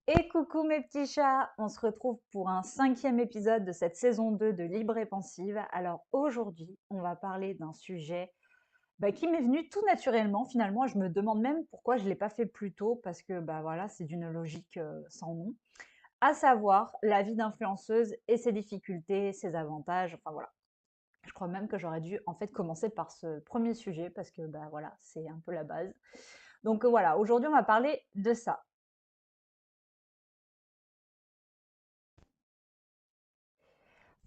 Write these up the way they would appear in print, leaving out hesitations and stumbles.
Et coucou mes petits chats, on se retrouve pour un 5e épisode de cette saison 2 de Libre et Pensive. Alors aujourd'hui, on va parler d'un sujet qui m'est venu tout naturellement finalement. Je me demande même pourquoi je ne l'ai pas fait plus tôt parce que voilà, c'est d'une logique sans nom. À savoir la vie d'influenceuse et ses difficultés, ses avantages, enfin voilà. Je crois même que j'aurais dû en fait commencer par ce premier sujet parce que voilà, c'est un peu la base. Donc voilà, aujourd'hui on va parler de ça.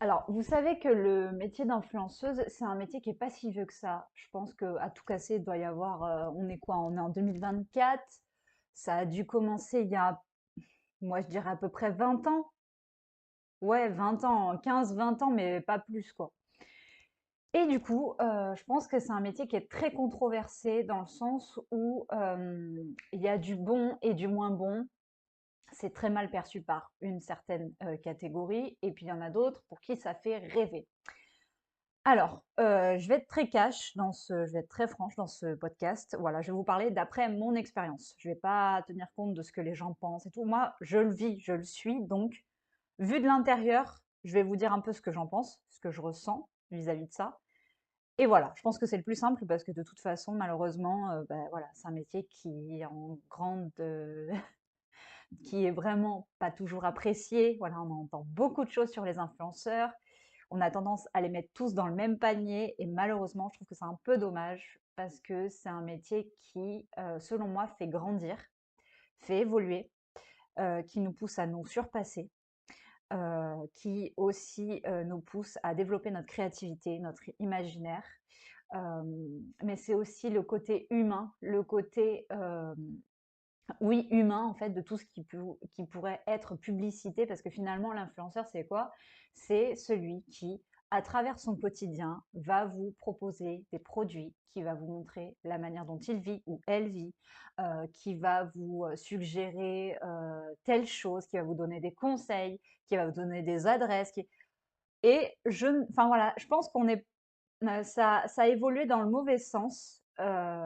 Alors, vous savez que le métier d'influenceuse, c'est un métier qui est pas si vieux que ça. Je pense qu'à tout casser, il doit y avoir, on est quoi? On est en 2024. Ça a dû commencer il y a, moi, je dirais à peu près 20 ans. Ouais, 20 ans, 15, 20 ans, mais pas plus, quoi. Et du coup, je pense que c'est un métier qui est très controversé dans le sens où il y a du bon et du moins bon. C'est très mal perçu par une certaine catégorie, et puis il y en a d'autres pour qui ça fait rêver. Alors, je vais être très je vais être très franche dans ce podcast. Voilà, je vais vous parler d'après mon expérience. Je ne vais pas tenir compte de ce que les gens pensent et tout. Moi, je le vis, je le suis, donc vu de l'intérieur, je vais vous dire un peu ce que j'en pense, ce que je ressens vis-à-vis de ça. Et voilà, je pense que c'est le plus simple parce que de toute façon, malheureusement, voilà, c'est un métier qui est en grande, qui est vraiment pas toujours apprécié. Voilà, on entend beaucoup de choses sur les influenceurs. On a tendance à les mettre tous dans le même panier et malheureusement, je trouve que c'est un peu dommage parce que c'est un métier qui, selon moi, fait grandir, fait évoluer, qui nous pousse à nous surpasser, qui aussi nous pousse à développer notre créativité, notre imaginaire. Mais c'est aussi le côté humain, le côté oui, humain, en fait, de tout ce qui pourrait être publicité, parce que finalement, l'influenceur, c'est quoi? C'est celui qui, à travers son quotidien, va vous proposer des produits, qui va vous montrer la manière dont il vit ou elle vit, qui va vous suggérer telle chose, qui va vous donner des conseils, qui va vous donner des adresses. Et enfin voilà, je pense qu'on est ça a évolué dans le mauvais sens.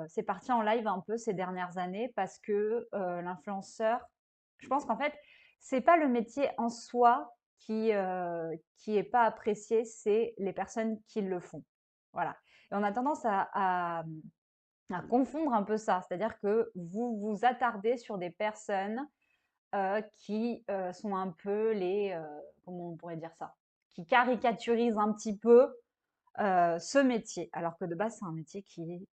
C'est parti en live un peu ces dernières années parce que l'influenceur, je pense qu'en fait, c'est pas le métier en soi qui est pas apprécié, c'est les personnes qui le font. Voilà. Et on a tendance à confondre un peu ça, c'est-à-dire que vous vous attardez sur des personnes qui sont un peu comment on pourrait dire ça, qui caricaturisent un petit peu ce métier. Alors que de base, c'est un métier qui,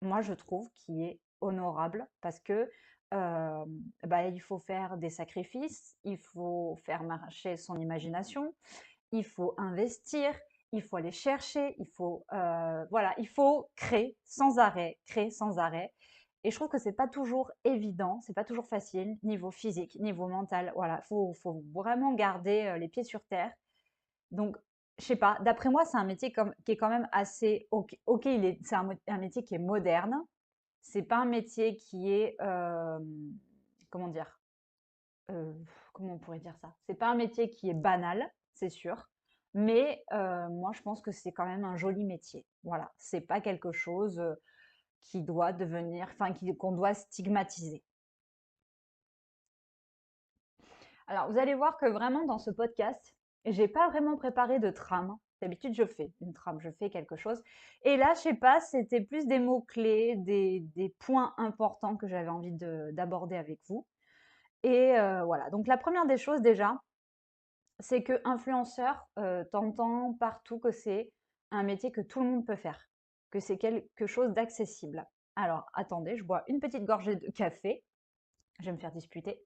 moi, je trouve, qui est honorable parce que il faut faire des sacrifices, il faut faire marcher son imagination, il faut investir, il faut aller chercher, voilà, il faut créer sans arrêt. Et je trouve que c'est pas toujours évident, c'est pas toujours facile, niveau physique, niveau mental. Voilà, faut vraiment garder les pieds sur terre. Donc, je sais pas, d'après moi, c'est un métier qui est quand même assez OK. OK, c'est un métier qui est moderne. C'est pas un métier qui est, comment dire, euh, comment on pourrait dire ça? C'est pas un métier qui est banal, c'est sûr. Mais moi, je pense que c'est quand même un joli métier. Voilà, c'est pas quelque chose qui doit devenir, enfin, qu'on doit stigmatiser. Alors, vous allez voir que vraiment dans ce podcast, j'ai pas vraiment préparé de trame. D'habitude, je fais une trame, je fais quelque chose. Et là, je sais pas, c'était plus des mots-clés, des points importants que j'avais envie d'aborder avec vous. Et voilà. Donc, la première des choses, déjà, c'est que influenceur, t'entends partout que c'est un métier que tout le monde peut faire, que c'est quelque chose d'accessible. Alors, attendez, je bois une petite gorgée de café. Je vais me faire disputer.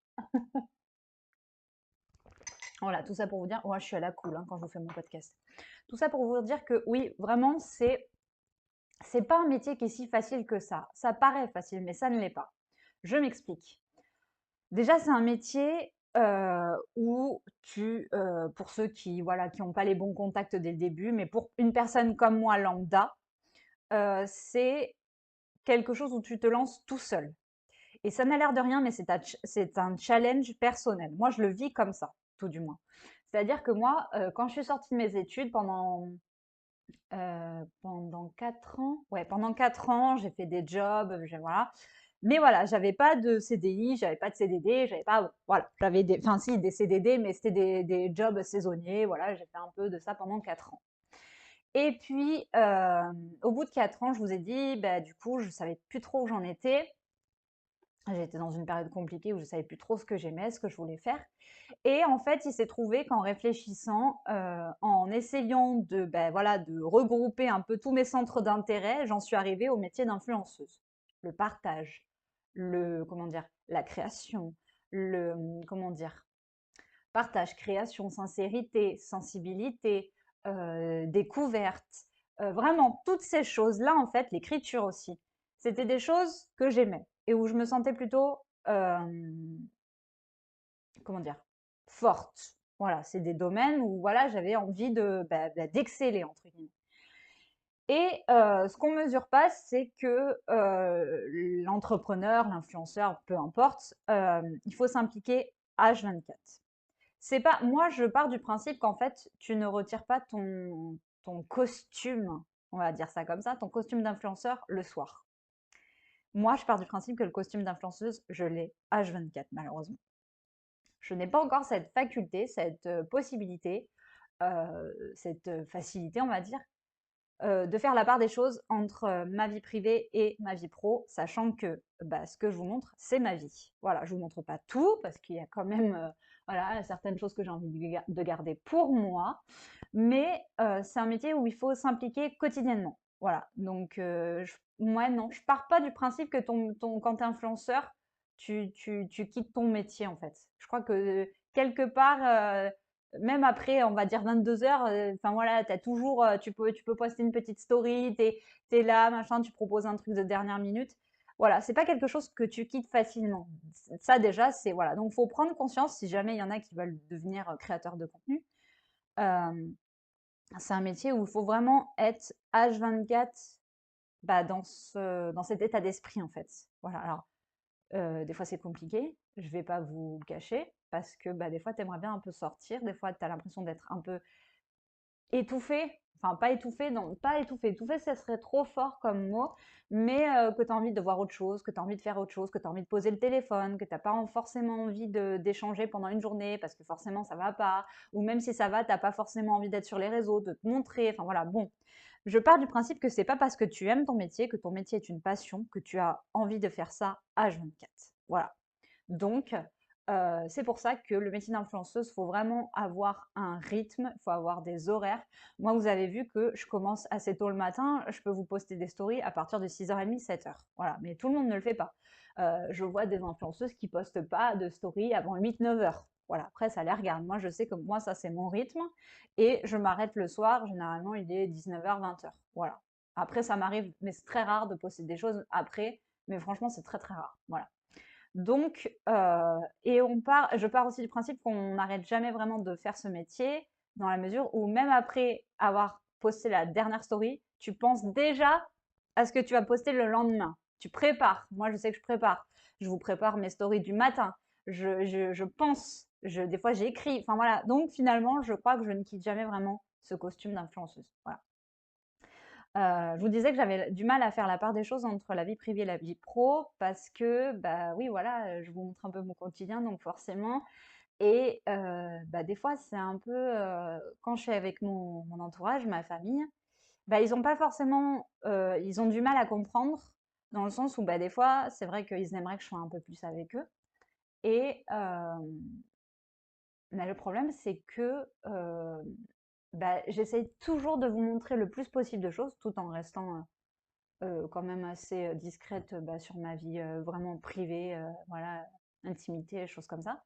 Voilà, tout ça pour vous dire, moi je suis à la cool quand je vous fais mon podcast. Tout ça pour vous dire que oui, vraiment, c'est pas un métier qui est si facile que ça. Ça paraît facile, mais ça ne l'est pas. Je m'explique. Déjà, c'est un métier où pour ceux qui voilà qui n'ont pas les bons contacts dès le début, mais pour une personne comme moi lambda, c'est quelque chose où tu te lances tout seul. Et ça n'a l'air de rien, mais c'est un challenge personnel. Moi, je le vis comme ça, tout du moins. C'est-à-dire que moi, quand je suis sortie de mes études pendant 4 ans, ouais, pendant 4 ans, j'ai fait des jobs, voilà. Mais voilà, j'avais pas de CDI, j'avais pas de CDD, j'avais pas, bon, voilà, j'avais des, enfin si, des CDD, mais c'était des jobs saisonniers, voilà, j'ai fait un peu de ça pendant 4 ans. Et puis, au bout de 4 ans, je vous ai dit, bah, du coup, je savais plus trop où j'en étais. J'étais dans une période compliquée où je savais plus trop ce que j'aimais, ce que je voulais faire. Et en fait, il s'est trouvé qu'en réfléchissant, en essayant de, ben, voilà, de regrouper un peu tous mes centres d'intérêt, j'en suis arrivée au métier d'influenceuse. Le partage, comment dire, la création, comment dire, partage, création, sincérité, sensibilité, découverte, vraiment toutes ces choses-là, en fait, l'écriture aussi. C'était des choses que j'aimais et où je me sentais plutôt, comment dire, forte. Voilà, c'est des domaines où voilà, j'avais envie d'exceller entre guillemets. Et ce qu'on mesure pas, c'est que l'entrepreneur, l'influenceur, peu importe, il faut s'impliquer H24. C'est pas, moi, je pars du principe qu'en fait, tu ne retires pas ton costume, on va dire ça comme ça, ton costume d'influenceur le soir. Moi, je pars du principe que le costume d'influenceuse, je l'ai H24, malheureusement. Je n'ai pas encore cette faculté, cette possibilité, cette facilité, on va dire, de faire la part des choses entre ma vie privée et ma vie pro, sachant que bah, ce que je vous montre, c'est ma vie. Voilà, je vous montre pas tout parce qu'il y a quand même voilà, certaines choses que j'ai envie de garder pour moi, mais c'est un métier où il faut s'impliquer quotidiennement. Voilà, donc moi non, je pars pas du principe que quand tu es influenceur, tu quittes ton métier en fait. Je crois que quelque part, même après, on va dire 22 heures, enfin voilà, t'as toujours, tu peux poster une petite story, t'es là, machin, tu proposes un truc de dernière minute. Voilà, c'est pas quelque chose que tu quittes facilement. Ça déjà, c'est voilà. Donc faut prendre conscience si jamais il y en a qui veulent devenir créateurs de contenu. Euh, c'est un métier où il faut vraiment être H24 bah, dans cet état d'esprit en fait. Voilà. Alors des fois c'est compliqué, je vais pas vous le cacher, parce que bah, des fois tu aimerais bien un peu sortir, des fois tu as l'impression d'être un peu étouffé, enfin pas étouffé, non, pas étouffé, étouffé ça serait trop fort comme mot, mais que tu as envie de voir autre chose, que tu as envie de faire autre chose, que tu as envie de poser le téléphone, que tu n'as pas forcément envie d'échanger pendant une journée parce que forcément ça va pas, ou même si ça va, tu n'as pas forcément envie d'être sur les réseaux, de te montrer, enfin voilà, bon. Je pars du principe que c'est pas parce que tu aimes ton métier, que ton métier est une passion, que tu as envie de faire ça H24. Voilà. Donc, c'est pour ça que le métier d'influenceuse, il faut vraiment avoir un rythme, il faut avoir des horaires. Moi, vous avez vu que je commence assez tôt le matin, je peux vous poster des stories à partir de 6h30, 7h. Voilà, mais tout le monde ne le fait pas. Je vois des influenceuses qui postent pas de stories avant 8-9h. Voilà, après, ça les regarde. Moi, je sais que moi, ça, c'est mon rythme. Et je m'arrête le soir. Généralement, il est 19h, 20h. Voilà. Après, ça m'arrive, mais c'est très rare de poster des choses après. Mais franchement, c'est très, très rare. Voilà. Donc, et je pars aussi du principe qu'on n'arrête jamais vraiment de faire ce métier, dans la mesure où même après avoir posté la dernière story, tu penses déjà à ce que tu vas poster le lendemain. Tu prépares. Moi, je sais que je prépare. Je vous prépare mes stories du matin. Je pense. Des fois, j'écris. Enfin voilà. Donc finalement, je crois que je ne quitte jamais vraiment ce costume d'influenceuse. Voilà. Je vous disais que j'avais du mal à faire la part des choses entre la vie privée et la vie pro parce que, bah oui, voilà, je vous montre un peu mon quotidien, donc forcément. Et bah, des fois, c'est un peu quand je suis avec mon entourage, ma famille, bah, ils ont pas forcément, ils ont du mal à comprendre dans le sens où bah, des fois, c'est vrai qu'ils aimeraient que je sois un peu plus avec eux. Et mais le problème, c'est que bah, j'essaye toujours de vous montrer le plus possible de choses tout en restant quand même assez discrète bah, sur ma vie vraiment privée, voilà, intimité, choses comme ça.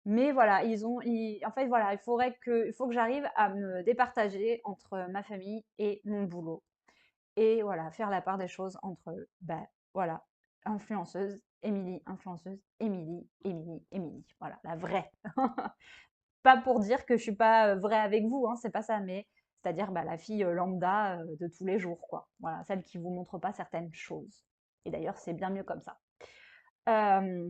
Mais voilà, en fait, voilà, il faut que j'arrive à me départager entre ma famille et mon boulot. Et voilà, faire la part des choses entre, bah, voilà, influenceuse, Émilie. Voilà, la vraie. Pas pour dire que je suis pas vraie avec vous, hein, c'est pas ça, mais c'est-à-dire bah, la fille lambda de tous les jours, quoi. Voilà, celle qui vous montre pas certaines choses. Et d'ailleurs, c'est bien mieux comme ça. Euh,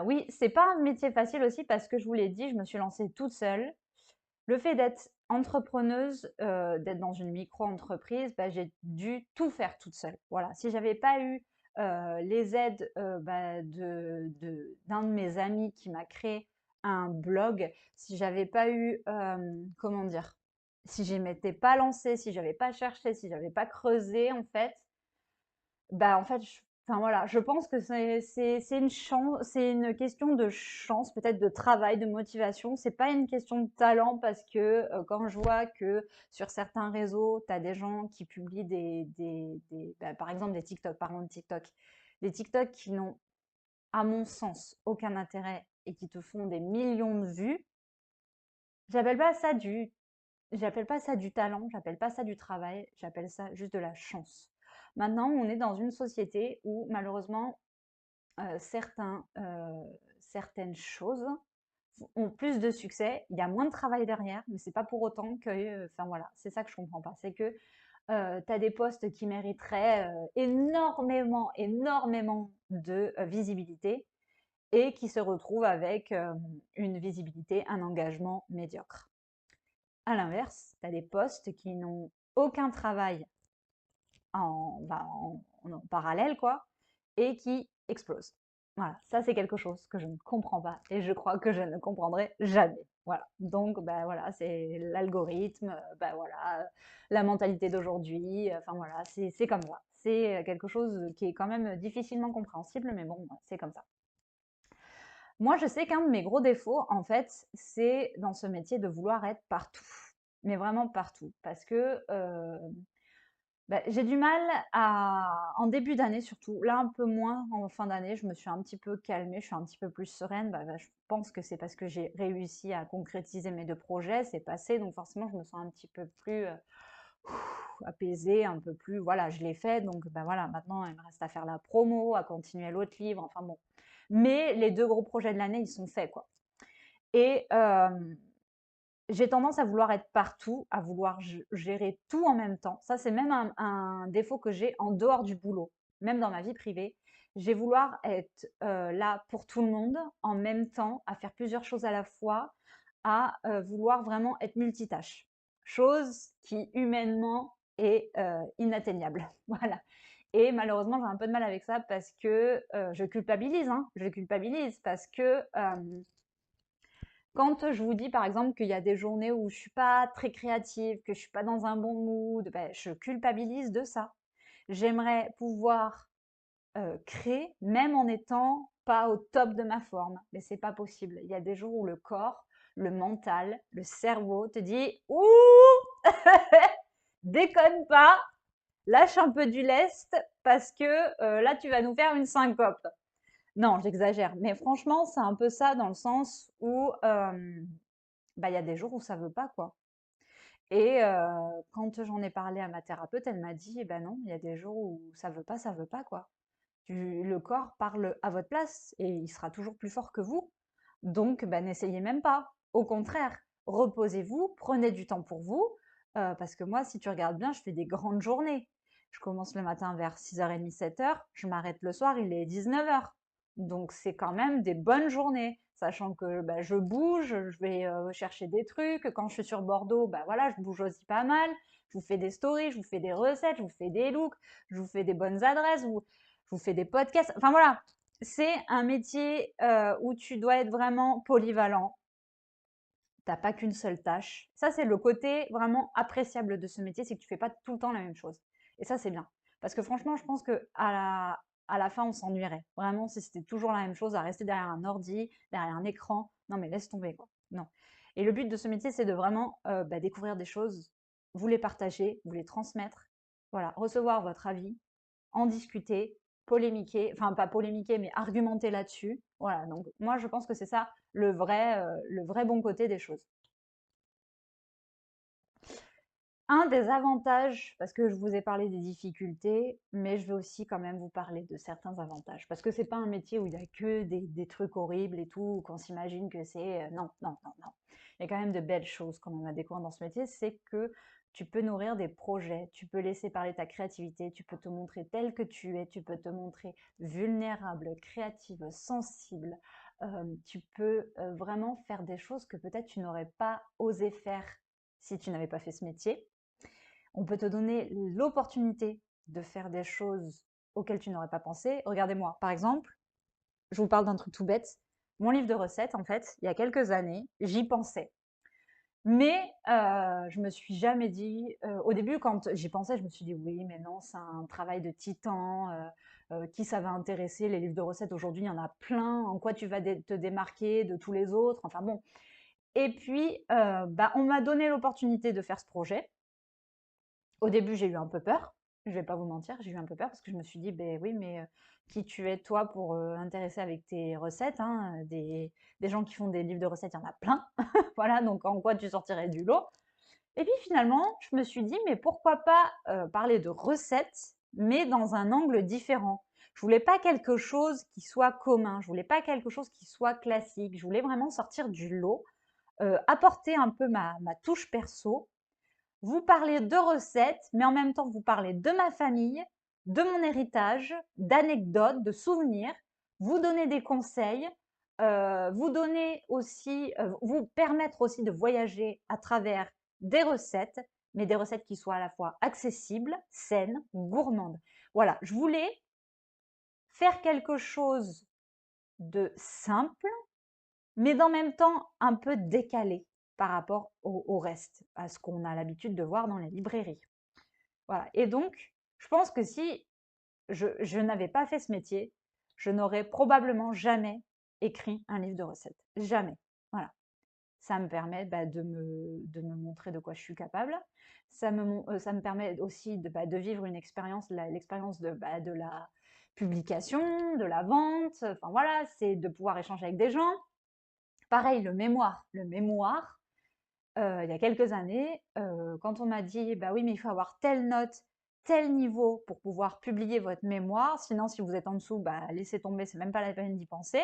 oui, c'est pas un métier facile aussi parce que je vous l'ai dit, je me suis lancée toute seule. Le fait d'être entrepreneuse, d'être dans une micro-entreprise, bah, j'ai dû tout faire toute seule. Voilà, si j'avais pas eu les aides d'un de mes amis qui m'a créé un blog, si j'avais pas eu, comment dire, si je m'étais pas lancée, si j'avais pas cherché, si j'avais pas creusé, en fait, enfin voilà, je pense que c'est une chance, c'est une question de chance, peut-être de travail, de motivation. C'est pas une question de talent parce que quand je vois que sur certains réseaux, tu as des gens qui publient par exemple des TikTok, parlons de TikTok, des TikTok qui n'ont, à mon sens, aucun intérêt et qui te font des millions de vues. J'appelle pas ça du J'appelle pas ça du talent, j'appelle pas ça du travail, j'appelle ça juste de la chance. Maintenant, on est dans une société où malheureusement, certaines choses ont plus de succès, il y a moins de travail derrière, mais c'est pas pour autant que, enfin voilà, c'est ça que je comprends pas. C'est que tu as des postes qui mériteraient énormément, énormément de visibilité et qui se retrouvent avec une visibilité, un engagement médiocre. À l'inverse, tu as des postes qui n'ont aucun travail en parallèle, quoi, et qui explosent. Voilà, ça c'est quelque chose que je ne comprends pas et je crois que je ne comprendrai jamais. Voilà, donc voilà, c'est l'algorithme, voilà, la mentalité d'aujourd'hui, enfin voilà, c'est comme ça. C'est quelque chose qui est quand même difficilement compréhensible, mais bon, c'est comme ça. Moi, je sais qu'un de mes gros défauts, en fait, c'est dans ce métier de vouloir être partout, mais vraiment partout, parce que j'ai du mal en début d'année surtout, là un peu moins en fin d'année, je me suis un petit peu calmée, je suis un petit peu plus sereine. Je pense que c'est parce que j'ai réussi à concrétiser mes deux projets, c'est passé, donc forcément je me sens un petit peu plus apaisée, un peu plus, voilà, je l'ai fait, donc voilà, maintenant il me reste à faire la promo, à continuer l'autre livre, enfin bon. Mais les deux gros projets de l'année, ils sont faits, quoi. Et j'ai tendance à vouloir être partout, à vouloir gérer tout en même temps. Ça, c'est même un défaut que j'ai en dehors du boulot, même dans ma vie privée. J'ai vouloir être là pour tout le monde en même temps, à faire plusieurs choses à la fois, à vouloir vraiment être multitâche. Chose qui humainement est inatteignable. Voilà. Et malheureusement, j'ai un peu de mal avec ça parce que je culpabilise. Hein. Je culpabilise parce que quand je vous dis par exemple qu'il y a des journées où je suis pas très créative, que je suis pas dans un bon mood, je culpabilise de ça. J'aimerais pouvoir créer même en étant pas au top de ma forme, mais c'est pas possible. Il y a des jours où le corps, le mental, le cerveau te dit ouh, déconne pas, lâche un peu du lest parce que là tu vas nous faire une syncope. Non, j'exagère, mais franchement c'est un peu ça dans le sens où il y a des jours où ça veut pas, quoi. Et quand j'en ai parlé à ma thérapeute, elle m'a dit: «Eh ben non, il y a des jours où ça veut pas, quoi. Le corps parle à votre place et il sera toujours plus fort que vous. Donc n'essayez même pas. Au contraire, reposez-vous, prenez du temps pour vous, parce que moi, si tu regardes bien, je fais des grandes journées. Je commence le matin vers 6h30, 7h, je m'arrête le soir, il est 19h. Donc c'est quand même des bonnes journées, sachant que je bouge, je vais chercher des trucs. Quand je suis sur Bordeaux, voilà, je bouge aussi pas mal. Je vous fais des stories, je vous fais des recettes, je vous fais des looks, je vous fais des bonnes adresses, je vous fais des podcasts. Enfin voilà, c'est un métier où tu dois être vraiment polyvalent. T'as pas qu'une seule tâche. Ça, c'est le côté vraiment appréciable de ce métier, c'est que tu fais pas tout le temps la même chose. Et ça, c'est bien. Parce que franchement, je pense que à la fin, on s'ennuierait. Vraiment, si c'était toujours la même chose, à rester derrière un ordi, derrière un écran. Non, mais laisse tomber, quoi. Non. Et le but de ce métier, c'est de vraiment découvrir des choses, vous les partager, vous les transmettre. Voilà, recevoir votre avis, en discuter, polémiquer, enfin pas polémiquer, mais argumenter là-dessus. Voilà, donc moi je pense que c'est ça le vrai bon côté des choses. Un des avantages, parce que je vous ai parlé des difficultés, mais je vais aussi quand même vous parler de certains avantages, parce que c'est pas un métier où il y a que des trucs horribles et tout, qu'on s'imagine que c'est non, non, non, non. Il y a quand même de belles choses quand même à découvrir dans ce métier, c'est que tu peux nourrir des projets, tu peux laisser parler ta créativité, tu peux te montrer tel que tu es, tu peux te montrer vulnérable, créative, sensible. Tu peux vraiment faire des choses que peut-être tu n'aurais pas osé faire si tu n'avais pas fait ce métier. On peut te donner l'opportunité de faire des choses auxquelles tu n'aurais pas pensé. Regardez-moi, par exemple, je vous parle d'un truc tout bête. Mon livre de recettes, en fait, il y a quelques années, j'y pensais. Mais je me suis jamais dit, au début quand j'y pensais, je me suis dit: «Oui, mais non, c'est un travail de titan, qui ça va intéresser? Les livres de recettes aujourd'hui, il y en a plein. En quoi tu vas te démarquer de tous les autres?» Enfin bon. Et puis, bah, on m'a donné l'opportunité de faire ce projet. Au début, j'ai eu un peu peur, je vais pas vous mentir, j'ai eu un peu peur parce que je me suis dit: «Beh, oui, mais qui tu es toi pour, intéresser avec tes recettes, hein? Des gens qui font des livres de recettes, il y en a plein. Voilà, donc en quoi tu sortirais du lot?» Et puis finalement, je me suis dit: «Mais pourquoi pas, parler de recettes, mais dans un angle différent?» Je voulais pas quelque chose qui soit commun, je voulais pas quelque chose qui soit classique, je voulais vraiment sortir du lot, apporter un peu ma touche perso, vous parler de recettes, mais en même temps vous parler de ma famille, de mon héritage, d'anecdotes, de souvenirs, vous donner des conseils, vous donner aussi, vous permettre aussi de voyager à travers des recettes, mais des recettes qui soient à la fois accessibles, saines, gourmandes. Voilà, je voulais faire quelque chose de simple, mais d'en même temps un peu décalé par rapport au reste, à ce qu'on a l'habitude de voir dans les librairies. Voilà. Et donc, je pense que si je n'avais pas fait ce métier, je n'aurais probablement jamais écrit un livre de recettes. Jamais. Voilà. Ça me permet bah, de me montrer de quoi je suis capable. Ça me permet aussi bah, de vivre une expérience, l'expérience de la publication, de la vente. Enfin voilà, c'est de pouvoir échanger avec des gens. Pareil, le mémoire. Le mémoire, il y a quelques années, quand on m'a dit: «Bah oui, mais il faut avoir telle note, tel niveau pour pouvoir publier votre mémoire, sinon si vous êtes en dessous, bah laissez tomber, c'est même pas la peine d'y penser».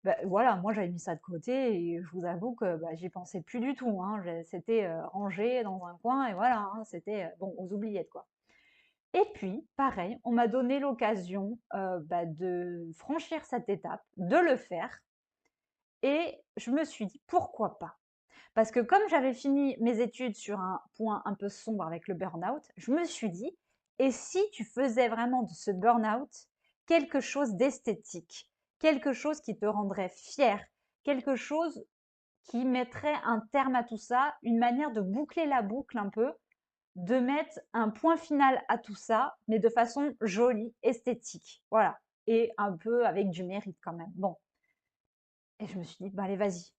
Bah voilà, moi j'avais mis ça de côté et je vous avoue que, bah, j'y pensais plus du tout, hein. C'était, rangé dans un coin et voilà, hein, c'était, bon, aux oubliettes, quoi. Et puis, pareil, on m'a donné l'occasion, bah, de franchir cette étape, de le faire et je me suis dit: «Pourquoi pas?» Parce que comme j'avais fini mes études sur un point un peu sombre avec le burn-out, je me suis dit: «Et si tu faisais vraiment de ce burn-out quelque chose d'esthétique? Quelque chose qui te rendrait fier? Quelque chose qui mettrait un terme à tout ça? Une manière de boucler la boucle un peu, de mettre un point final à tout ça, mais de façon jolie, esthétique». Voilà, et un peu avec du mérite quand même. Bon, et je me suis dit: «Bah, allez, vas-y.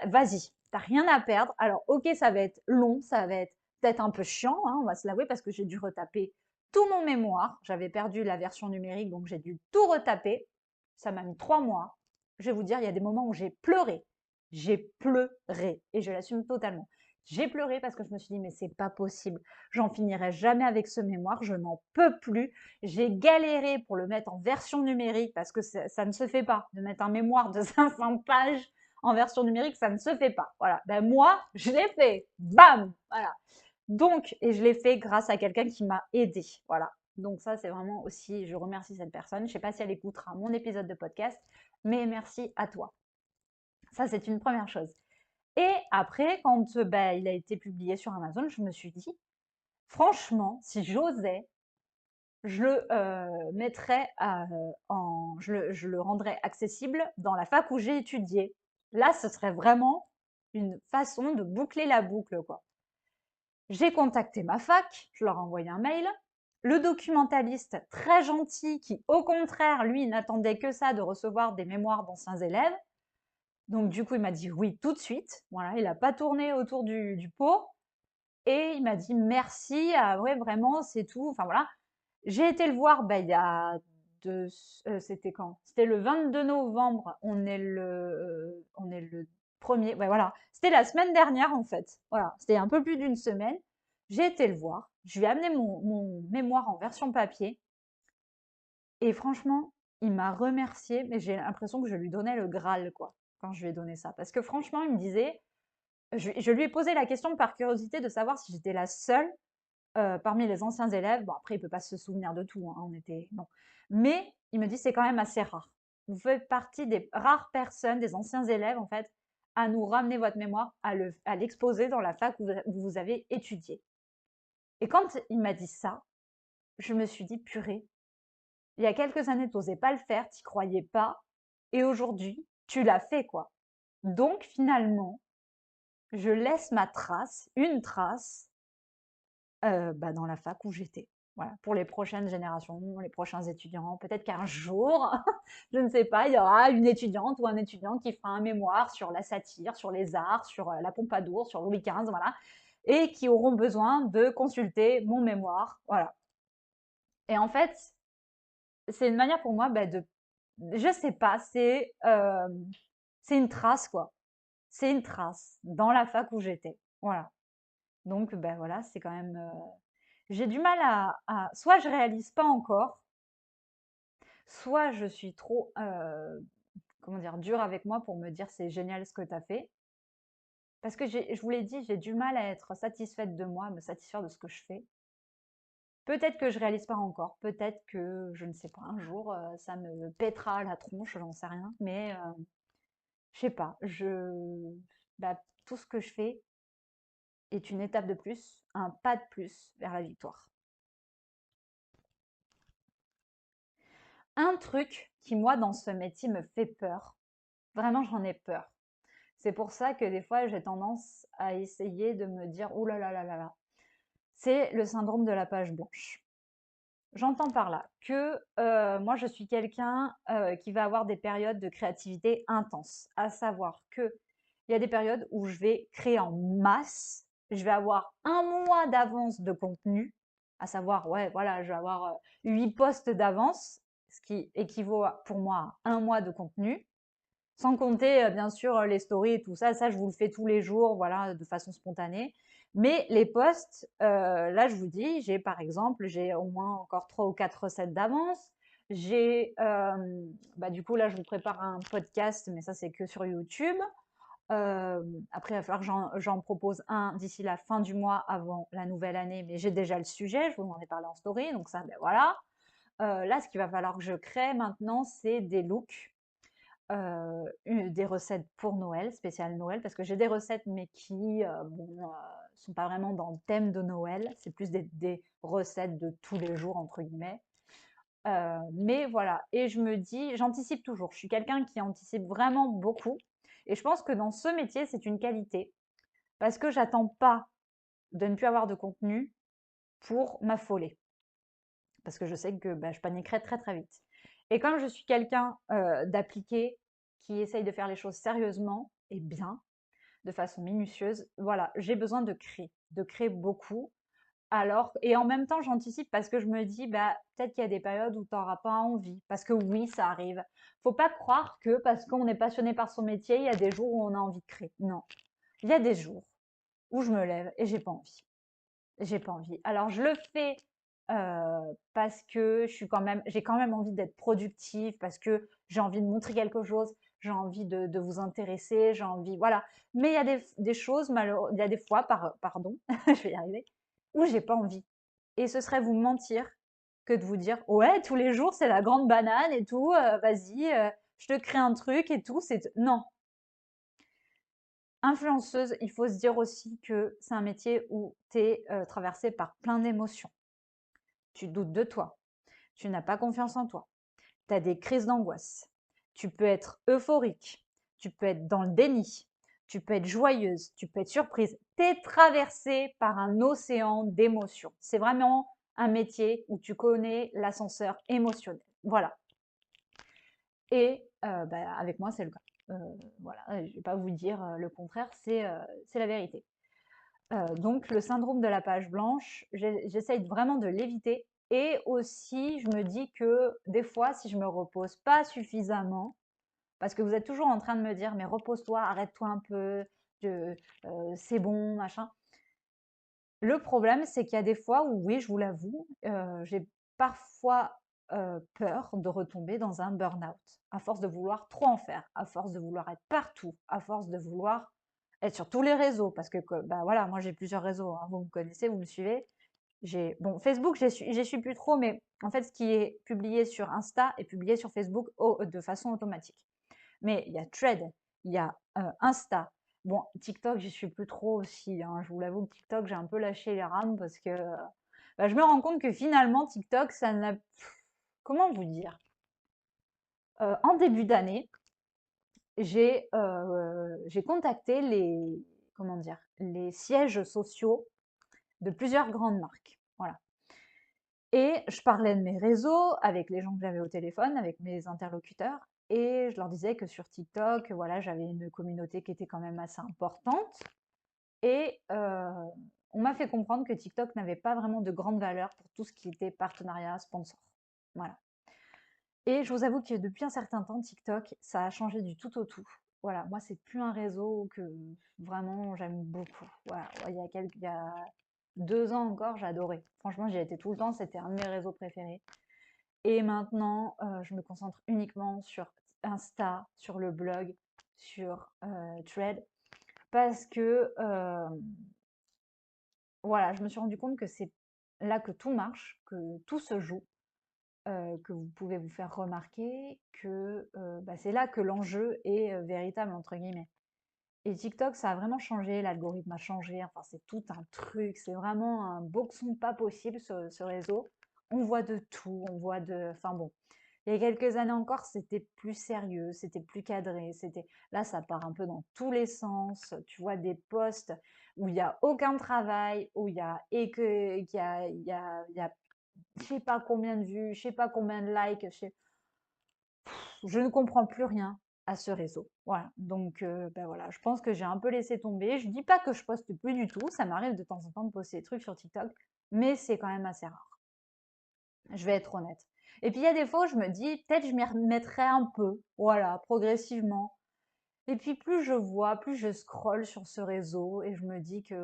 Vas-y, t'as rien à perdre». Alors OK, ça va être long, ça va être peut-être un peu chiant, hein, on va se l'avouer, parce que j'ai dû retaper tout mon mémoire. J'avais perdu la version numérique, donc j'ai dû tout retaper. Ça m'a mis 3 mois. Je vais vous dire, il y a des moments où j'ai pleuré. J'ai pleuré et je l'assume totalement. J'ai pleuré parce que je me suis dit: «Mais c'est pas possible, j'en finirai jamais avec ce mémoire, je n'en peux plus». J'ai galéré pour le mettre en version numérique parce que ça ne se fait pas de mettre un mémoire de 500 pages en version numérique, ça ne se fait pas. Voilà. Ben moi, je l'ai fait. Bam! Voilà. Donc, et je l'ai fait grâce à quelqu'un qui m'a aidé. Voilà. Donc ça, c'est vraiment aussi, je remercie cette personne. Je ne sais pas si elle écoutera mon épisode de podcast, mais merci à toi. Ça, c'est une première chose. Et après, quand bah, il a été publié sur Amazon, je me suis dit, franchement, si j'osais, je le mettrais je le rendrais accessible dans la fac où j'ai étudié. Là, ce serait vraiment une façon de boucler la boucle, quoi. J'ai contacté ma fac, je leur ai envoyé un mail. Le documentaliste, très gentil, qui au contraire, lui, n'attendait que ça de recevoir des mémoires d'anciens élèves. Donc du coup, il m'a dit oui tout de suite. Voilà, il n'a pas tourné autour du pot. Et il m'a dit merci, ouais, vraiment, c'est tout. Enfin voilà. J'ai été le voir bah, il y a c'était quand? C'était le 22 novembre. On est le premier. Ouais, voilà. C'était la semaine dernière en fait. Voilà. C'était un peu plus d'une semaine. J'ai été le voir. Je lui ai amené mon mémoire en version papier. Et franchement, il m'a remercié, mais j'ai l'impression que je lui donnais le Graal, quoi, quand je lui ai donné ça. Parce que franchement, il me disait, je lui ai posé la question par curiosité de savoir si j'étais la seule parmi les anciens élèves. Bon, après, il ne peut pas se souvenir de tout, hein, on était. Non. Mais il me dit, c'est quand même assez rare. Vous faites partie des rares personnes, des anciens élèves, en fait, à nous ramener votre mémoire, à l'exposer dans la fac où vous avez étudié. Et quand il m'a dit ça, je me suis dit, purée, Il y a quelques années, tu osais pas le faire, tu croyais pas, et aujourd'hui, tu l'as fait, quoi. Donc finalement, je laisse ma trace, une trace, dans la fac où j'étais. Voilà, pour les prochaines générations, les prochains étudiants. Peut-être qu'un jour, je ne sais pas, il y aura une étudiante ou un étudiant qui fera un mémoire sur la satire, sur les arts, sur la Pompadour, sur Louis XV, voilà, et qui auront besoin de consulter mon mémoire. Voilà. Et en fait, c'est une manière pour moi de, je sais pas, c'est une trace, quoi. C'est une trace dans la fac où j'étais. Voilà. Donc, ben voilà, c'est quand même. J'ai du mal soit je réalise pas encore, soit je suis trop, comment dire, dure avec moi pour me dire c'est génial ce que tu as fait. Parce que je vous l'ai dit, j'ai du mal à être satisfaite de moi, à me satisfaire de ce que je fais. Peut-être que je réalise pas encore, peut-être que, je ne sais pas, un jour, ça me pètera à la tronche, j'en sais rien, mais je sais pas, bah, tout ce que je fais est une étape de plus, un pas de plus vers la victoire. Un truc qui, moi, dans ce métier, me fait peur, vraiment, j'en ai peur. C'est pour ça que des fois, j'ai tendance à essayer de me dire, ouh là là là là là, c'est le syndrome de la page blanche. J'entends par là que moi, je suis quelqu'un qui va avoir des périodes de créativité intenses, à savoir que il y a des périodes où je vais créer en masse, je vais avoir un mois d'avance de contenu, à savoir, ouais, voilà, je vais avoir 8 posts d'avance, ce qui équivaut pour moi à un mois de contenu, sans compter bien sûr les stories et tout ça, ça je vous le fais tous les jours, voilà, de façon spontanée. Mais les posts, là je vous dis, j'ai par exemple, j'ai au moins encore 3 ou 4 recettes d'avance. J'ai, bah, du coup là je vous prépare un podcast, mais ça c'est que sur YouTube. Après, il va falloir que j'en propose un d'ici la fin du mois avant la nouvelle année, mais j'ai déjà le sujet, je vous en ai parlé en story, donc ça, ben voilà. Là, ce qu'il va falloir que je crée maintenant, c'est des looks, des recettes pour Noël, spécial Noël, parce que j'ai des recettes, mais qui, bon, sont pas vraiment dans le thème de Noël, c'est plus des recettes de tous les jours, entre guillemets. Mais voilà, et je me dis, j'anticipe toujours. Je suis quelqu'un qui anticipe vraiment beaucoup. Et je pense que dans ce métier, c'est une qualité. Parce que j'attends pas de ne plus avoir de contenu pour m'affoler. Parce que je sais que bah, je paniquerai très très vite. Et comme je suis quelqu'un d'appliqué, qui essaye de faire les choses sérieusement et bien, de façon minutieuse, voilà, j'ai besoin de créer beaucoup. Alors, et en même temps, j'anticipe parce que je me dis, bah, peut-être qu'il y a des périodes où tu n'auras pas envie. Parce que oui, ça arrive. Faut pas croire que parce qu'on est passionné par son métier, il y a des jours où on a envie de créer. Non. Il y a des jours où je me lève et j'ai pas envie. J'ai pas envie. Alors, je le fais parce que j'ai quand même envie d'être productive, parce que j'ai envie de montrer quelque chose, j'ai envie de vous intéresser, j'ai envie, voilà. Mais il y a des choses, il y a des fois, pardon, je vais y arriver, où j'ai pas envie. Et ce serait vous mentir que de vous dire, ouais, tous les jours, c'est la grande banane et tout, vas-y, je te crée un truc et tout. Non. Influenceuse, il faut se dire aussi que c'est un métier où tu es traversée par plein d'émotions. Tu doutes de toi, tu n'as pas confiance en toi, tu as des crises d'angoisse, tu peux être euphorique, tu peux être dans le déni, tu peux être joyeuse, tu peux être surprise. Tu es traversée par un océan d'émotions. C'est vraiment un métier où tu connais l'ascenseur émotionnel. Voilà. Et bah, avec moi, c'est le cas. Voilà, je ne vais pas vous dire le contraire, c'est la vérité. Donc le syndrome de la page blanche, j'essaye vraiment de l'éviter. Et aussi, je me dis que des fois, si je me repose pas suffisamment, parce que vous êtes toujours en train de me dire, mais repose-toi, arrête-toi un peu, c'est bon, machin. Le problème, c'est qu'il y a des fois où, oui, je vous l'avoue, j'ai parfois peur de retomber dans un burn-out, à force de vouloir trop en faire, à force de vouloir être partout, à force de vouloir être sur tous les réseaux, parce que bah voilà, moi j'ai plusieurs réseaux, hein, vous me connaissez, vous me suivez. Bon, Facebook, j'y suis plus trop, mais en fait, ce qui est publié sur Insta est publié sur Facebook de façon automatique. Mais il y a Thread, il y a Insta. Bon, TikTok, j'y suis plus trop aussi, hein. Je vous l'avoue, TikTok, j'ai un peu lâché les rames parce que bah, je me rends compte que finalement, TikTok, ça n'a. comment vous dire? En début d'année, j'ai contacté les comment dire? Les sièges sociaux de plusieurs grandes marques, voilà. Et je parlais de mes réseaux avec les gens que j'avais au téléphone, avec mes interlocuteurs, et je leur disais que sur TikTok, voilà, j'avais une communauté qui était quand même assez importante. Et on m'a fait comprendre que TikTok n'avait pas vraiment de grande valeur pour tout ce qui était partenariat, sponsor. Voilà. Et je vous avoue que depuis un certain temps, TikTok, ça a changé du tout au tout. Voilà, moi, c'est plus un réseau que vraiment j'aime beaucoup. Voilà, il y a 2 ans encore, j'adorais. Franchement, j'y étais tout le temps, c'était un de mes réseaux préférés. Et maintenant, je me concentre uniquement sur Insta, sur le blog, sur Thread, parce que voilà, je me suis rendu compte que c'est là que tout marche, que tout se joue, que vous pouvez vous faire remarquer, que bah, c'est là que l'enjeu est véritable, entre guillemets. Et TikTok, ça a vraiment changé, l'algorithme a changé, enfin c'est tout un truc, c'est vraiment un boxon pas possible ce réseau. On voit de tout, on voit de... Enfin bon, il y a quelques années encore, c'était plus sérieux, c'était plus cadré, c'était... Là, ça part un peu dans tous les sens, tu vois des posts où il n'y a aucun travail, où il y a... et que... il y a je sais pas combien de vues, je sais pas combien de likes, je ne comprends plus rien à ce réseau. Voilà, donc ben voilà, je pense que j'ai un peu laissé tomber. Je dis pas que je poste plus du tout, ça m'arrive de temps en temps de poster des trucs sur TikTok, mais c'est quand même assez rare. Je vais être honnête. Et puis il y a des fois où je me dis, peut-être je m'y remettrai un peu, voilà, progressivement. Et puis plus je vois, plus je scrolle sur ce réseau et je me dis que,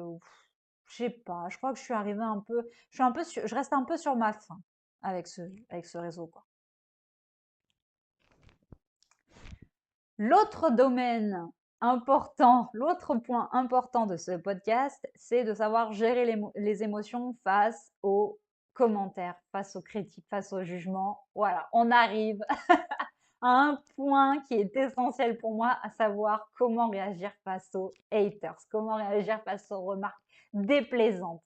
je sais pas, je crois que je suis arrivée un peu, je reste un peu sur ma faim avec ce réseau, quoi. L'autre domaine important, l'autre point important de ce podcast, c'est de savoir gérer les émotions face aux commentaires, face aux critiques, face aux jugements. Voilà, on arrive à un point qui est essentiel pour moi, à savoir comment réagir face aux haters, comment réagir face aux remarques déplaisantes.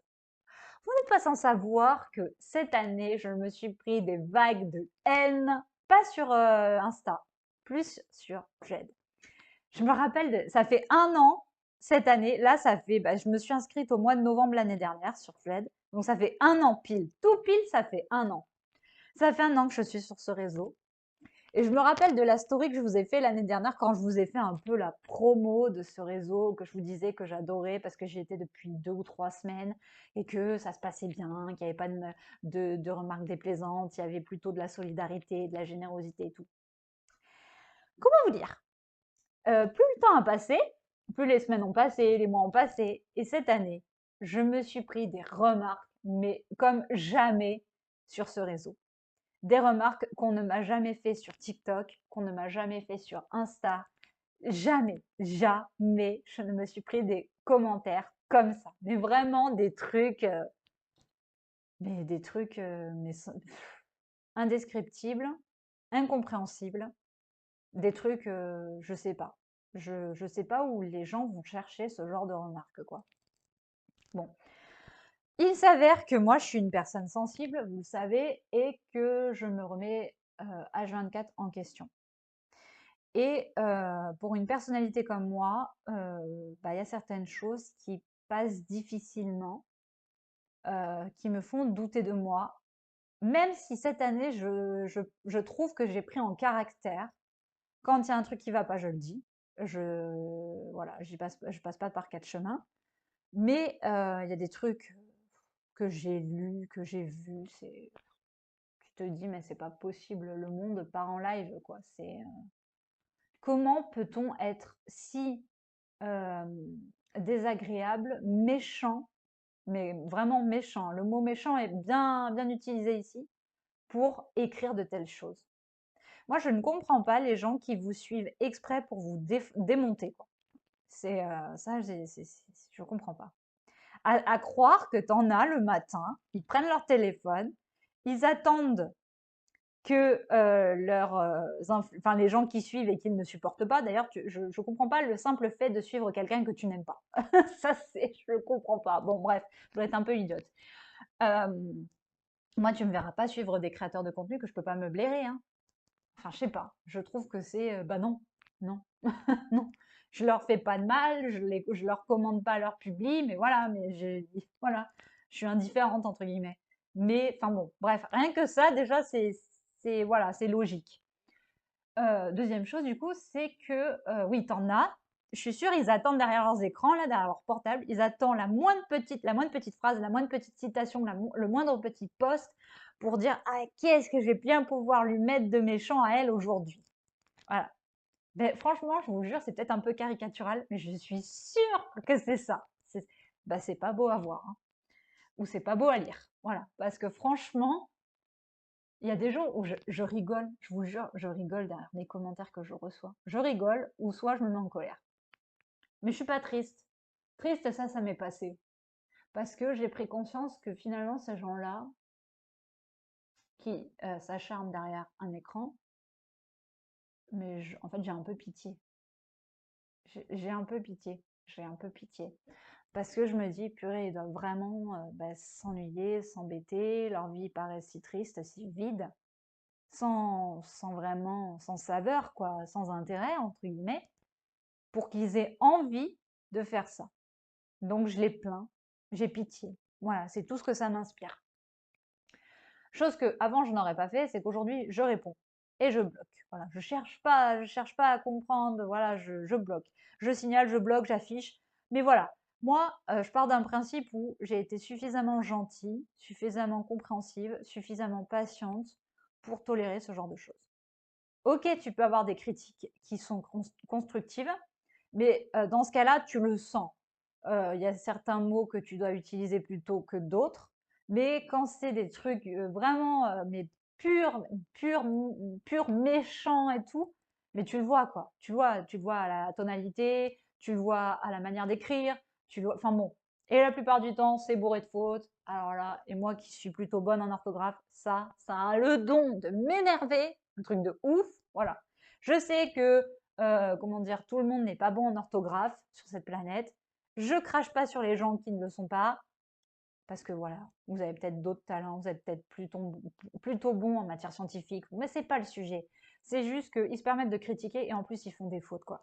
Vous n'êtes pas sans savoir que cette année, je me suis pris des vagues de haine, pas sur Insta, plus sur Thread. Je me rappelle, ça fait 1 an cette année. Là, ça fait, bah, je me suis inscrite au mois de novembre l'année dernière sur Thread. Donc, ça fait 1 an pile. Tout pile, ça fait 1 an. Ça fait 1 an que je suis sur ce réseau. Et je me rappelle de la story que je vous ai fait l'année dernière quand je vous ai fait un peu la promo de ce réseau, que je vous disais que j'adorais parce que j'y étais depuis 2 ou 3 semaines et que ça se passait bien, qu'il n'y avait pas de remarques déplaisantes, il y avait plutôt de la solidarité, de la générosité et tout. Comment vous dire? Plus le temps a passé, plus les semaines ont passé, les mois ont passé, et cette année, je me suis pris des remarques, mais comme jamais sur ce réseau. Des remarques qu'on ne m'a jamais fait sur TikTok, qu'on ne m'a jamais fait sur Insta. Jamais, jamais, je ne me suis pris des commentaires comme ça. Mais vraiment des trucs, indescriptibles, incompréhensibles. Des trucs, je sais pas. Je sais pas où les gens vont chercher ce genre de remarques, quoi. Bon. Il s'avère que moi, je suis une personne sensible, vous le savez, et que je me remets H24 en question. Et pour une personnalité comme moi, bah, y a certaines choses qui passent difficilement, qui me font douter de moi, même si cette année, je trouve que j'ai pris en caractère. Quand il y a un truc qui va pas, je le dis. Voilà, je passe pas par 4 chemins. Mais il y a des trucs que j'ai lus, que j'ai vus, tu te dis, mais c'est pas possible, le monde part en live, quoi. Comment peut-on être si euh, désagréable, méchant, mais vraiment méchant? Le mot méchant est bien, bien utilisé ici pour écrire de telles choses. Moi, je ne comprends pas les gens qui vous suivent exprès pour vous démonter, quoi. C'est ça, je comprends pas. À croire que t'en as le matin, ils prennent leur téléphone, ils attendent que enfin, les gens qui suivent et qui ne supportent pas. D'ailleurs, je ne comprends pas le simple fait de suivre quelqu'un que tu n'aimes pas. Ça, je ne comprends pas. Bon, bref, je dois être un peu idiote. Moi, tu me verras pas suivre des créateurs de contenu que je peux pas me blairer, hein. Enfin, je sais pas. Je trouve que c'est, bah non, non, non. Je leur fais pas de mal, je leur commande pas leur publi, mais voilà, mais voilà, je suis indifférente entre guillemets. Mais enfin bon, bref, rien que ça, déjà, voilà, c'est logique. Deuxième chose, du coup, c'est que oui, t'en as. Je suis sûre, ils attendent derrière leurs écrans, là, derrière leur portable, ils attendent la moindre petite phrase, la moindre petite citation, le moindre petit post pour dire ah, qu'est-ce que je vais bien pouvoir lui mettre de méchant à elle aujourd'hui. Voilà. Mais franchement, je vous jure, c'est peut-être un peu caricatural, mais je suis sûre que c'est ça. Bah, c'est pas beau à voir, hein, ou c'est pas beau à lire. Voilà. Parce que franchement, il y a des jours où je rigole, je vous jure, je rigole derrière les commentaires que je reçois. Je rigole, ou soit je me mets en colère. Mais je suis pas triste. Triste, ça m'est passé. Parce que j'ai pris conscience que finalement, ces gens-là, qui s'acharnent derrière un écran, mais en fait, j'ai un peu pitié. J'ai un peu pitié. J'ai un peu pitié. Parce que je me dis, purée, ils doivent vraiment bah, s'ennuyer, s'embêter, leur vie paraît si triste, si vide, sans vraiment, sans saveur, quoi, sans intérêt, entre guillemets, pour qu'ils aient envie de faire ça. Donc je les plains, j'ai pitié. Voilà, c'est tout ce que ça m'inspire. Chose que avant je n'aurais pas fait, c'est qu'aujourd'hui je réponds et je bloque. Voilà, je cherche pas à comprendre. Voilà, je bloque, je signale, je bloque, j'affiche. Mais voilà, moi, je pars d'un principe où j'ai été suffisamment gentille, suffisamment compréhensive, suffisamment patiente pour tolérer ce genre de choses. Ok, tu peux avoir des critiques qui sont constructives, mais dans ce cas-là, tu le sens. Il y a certains mots que tu dois utiliser plutôt que d'autres. Mais quand c'est des trucs vraiment mais purs, purs, purs méchants et tout, mais tu le vois quoi. Tu le vois à la tonalité, tu le vois à la manière d'écrire, tu le vois. Enfin bon. Et la plupart du temps, c'est bourré de fautes. Alors là, et moi qui suis plutôt bonne en orthographe, ça a le don de m'énerver, un truc de ouf. Voilà. Je sais que comment dire, tout le monde n'est pas bon en orthographe sur cette planète. Je crache pas sur les gens qui ne le sont pas, parce que voilà, vous avez peut-être d'autres talents, vous êtes peut-être plutôt bon en matière scientifique, mais c'est pas le sujet. C'est juste qu'ils se permettent de critiquer et en plus ils font des fautes, quoi.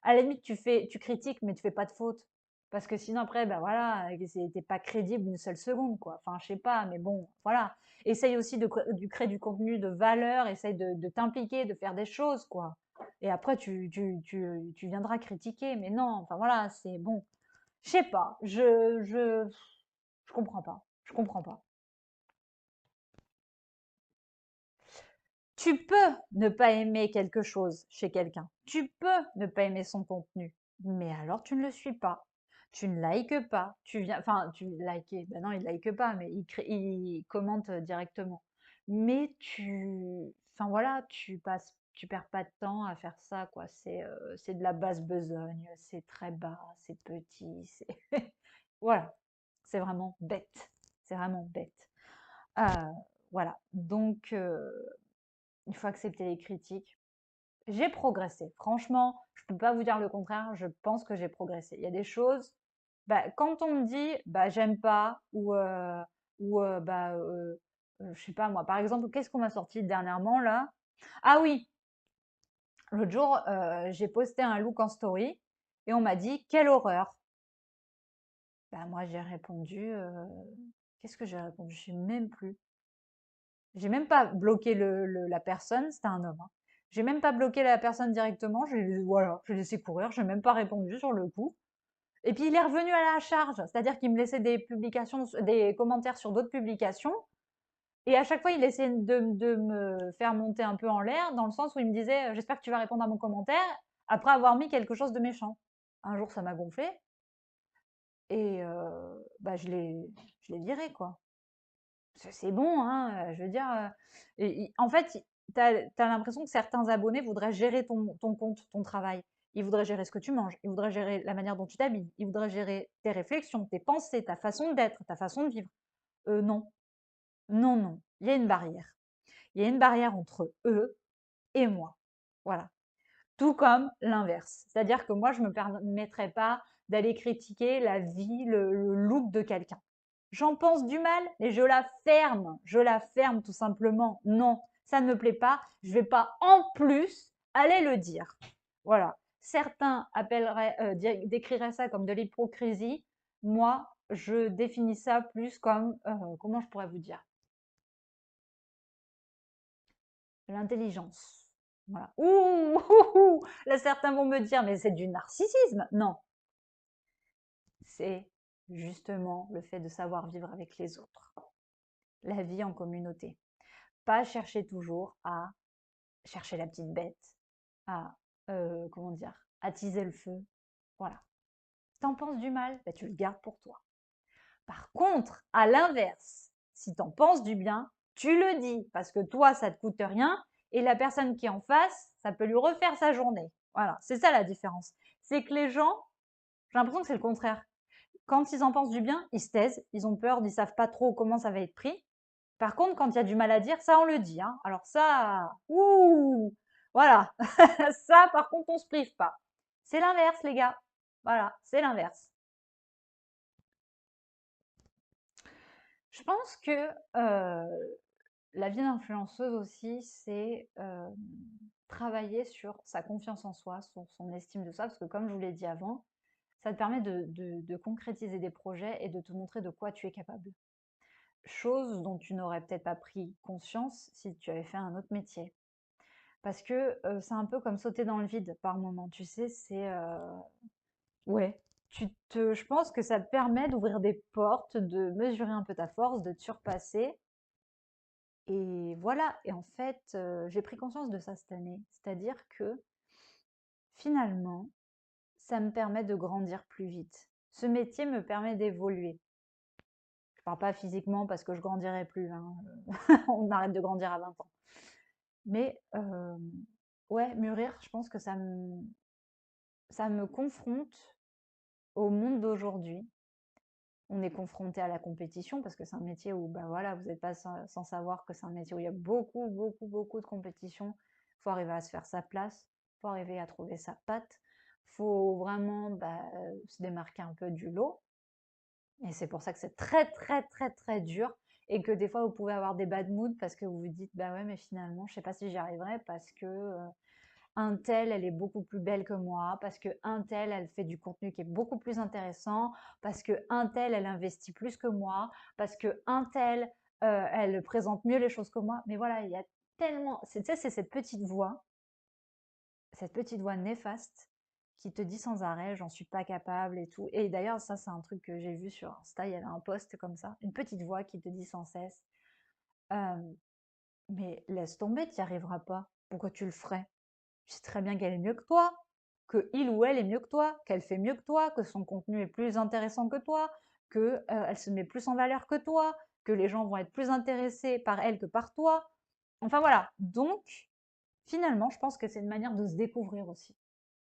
À la limite, tu critiques, mais tu fais pas de fautes. Parce que sinon, après, ben voilà, t'es pas crédible une seule seconde, quoi. Enfin, je sais pas, mais bon, voilà. Essaye aussi de créer du contenu de valeur, essaye de t'impliquer, de faire des choses, quoi. Et après, tu viendras critiquer, mais non, enfin voilà, c'est bon. Je sais pas, je comprends pas. Je comprends pas. Tu peux ne pas aimer quelque chose chez quelqu'un. Tu peux ne pas aimer son contenu. Mais alors tu ne le suis pas. Tu ne likes pas. Tu viens, enfin, tu likes. Ben non, il like pas, mais il commente directement. Mais enfin voilà, tu perds pas de temps à faire ça, quoi. C'est de la basse besogne. C'est très bas, c'est petit, voilà. C'est vraiment bête. C'est vraiment bête. Euh, voilà. Donc, il faut accepter les critiques. J'ai progressé. Franchement, je peux pas vous dire le contraire. Je pense que j'ai progressé. Il y a des choses, bah, quand on me dit, bah, j'aime pas, bah, je sais pas moi. Par exemple, qu'est-ce qu'on m'a sorti dernièrement là? Ah oui, l'autre jour, j'ai posté un look en story et on m'a dit, quelle horreur. Bah, moi, j'ai répondu, qu'est-ce que j'ai répondu? Je sais même plus. J'ai même pas bloqué la personne, c'était un homme, hein. J'ai même pas bloqué la personne directement, voilà, j'ai laissé courir, j'ai même pas répondu sur le coup. Et puis il est revenu à la charge, c'est-à-dire qu'il me laissait des publications, des commentaires sur d'autres publications, et à chaque fois il essayait de me faire monter un peu en l'air, dans le sens où il me disait j'espère que tu vas répondre à mon commentaire, après avoir mis quelque chose de méchant. Un jour ça m'a gonflé, et bah je l'ai viré quoi. C'est bon, hein, je veux dire, en fait, tu as l'impression que certains abonnés voudraient gérer ton compte, ton travail. Ils voudraient gérer ce que tu manges, ils voudraient gérer la manière dont tu t'habilles, ils voudraient gérer tes réflexions, tes pensées, ta façon d'être, ta façon de vivre. Non, non, non, il y a une barrière. Il y a une barrière entre eux et moi. Voilà. Tout comme l'inverse. C'est-à-dire que moi, je ne me permettrais pas d'aller critiquer la vie, le look de quelqu'un. J'en pense du mal, mais je la ferme tout simplement. Non, ça ne me plaît pas, je vais pas en plus aller le dire. Voilà. Certains appelleraient, décriraient ça comme de l'hypocrisie. Moi, je définis ça plus comme, comment je pourrais vous dire? De l'intelligence. Voilà. Ouh, là, certains vont me dire, mais c'est du narcissisme. Non, c'est justement le fait de savoir vivre avec les autres. La vie en communauté. Pas chercher toujours à chercher la petite bête, à, comment dire, attiser le feu. Voilà. T'en penses du mal, bah, tu le gardes pour toi. Par contre, à l'inverse, si t'en penses du bien, tu le dis, parce que toi, ça te coûte rien, et la personne qui est en face, ça peut lui refaire sa journée. Voilà, c'est ça la différence. C'est que les gens, j'ai l'impression que c'est le contraire. Quand ils en pensent du bien, ils se taisent, ils ont peur, ils savent pas trop comment ça va être pris. Par contre, quand il y a du mal à dire, ça, on le dit. Hein. Alors ça, ouh, voilà. Ça, par contre, on se prive pas. C'est l'inverse, les gars. Voilà, c'est l'inverse. Je pense que la vie d'influenceuse aussi, c'est travailler sur sa confiance en soi, sur son estime de soi, parce que comme je vous l'ai dit avant, ça te permet de concrétiser des projets et de te montrer de quoi tu es capable. Chose dont tu n'aurais peut-être pas pris conscience si tu avais fait un autre métier. Parce que c'est un peu comme sauter dans le vide par moment, tu sais, c'est ouais, je pense que ça te permet d'ouvrir des portes, de mesurer un peu ta force, de te surpasser. Et voilà, et en fait, j'ai pris conscience de ça cette année. C'est-à-dire que finalement, ça me permet de grandir plus vite. Ce métier me permet d'évoluer. Je parle pas physiquement parce que je grandirai plus, hein. On arrête de grandir à 20 ans. Mais ouais, mûrir, je pense que ça me confronte au monde d'aujourd'hui. On est confronté à la compétition parce que c'est un métier où, bah voilà, vous n'êtes pas sans savoir que c'est un métier où il y a beaucoup, beaucoup, beaucoup de compétition. Il faut arriver à se faire sa place, il faut arriver à trouver sa patte, il faut vraiment bah, se démarquer un peu du lot. Et c'est pour ça que c'est très, très, très, très dur et que des fois, vous pouvez avoir des bad moods parce que vous vous dites, bah ouais, mais finalement, je sais pas si j'y arriverai parce que un tel, elle est beaucoup plus belle que moi, parce que un tel, elle fait du contenu qui est beaucoup plus intéressant, parce que un tel, elle investit plus que moi, parce que un tel, elle présente mieux les choses que moi. Mais voilà, il y a tellement, tu sais, c'est cette petite voix néfaste qui te dit sans arrêt, j'en suis pas capable et tout. Et d'ailleurs, ça, c'est un truc que j'ai vu sur Insta, il y avait un post comme ça, une petite voix qui te dit sans cesse, euh, mais laisse tomber, tu n'y arriveras pas. Pourquoi tu le ferais? Tu sais très bien qu'elle est mieux que toi, que il ou elle est mieux que toi, qu'elle fait mieux que toi, que son contenu est plus intéressant que toi, que elle se met plus en valeur que toi, que les gens vont être plus intéressés par elle que par toi. Enfin voilà. Donc, finalement, je pense que c'est une manière de se découvrir aussi.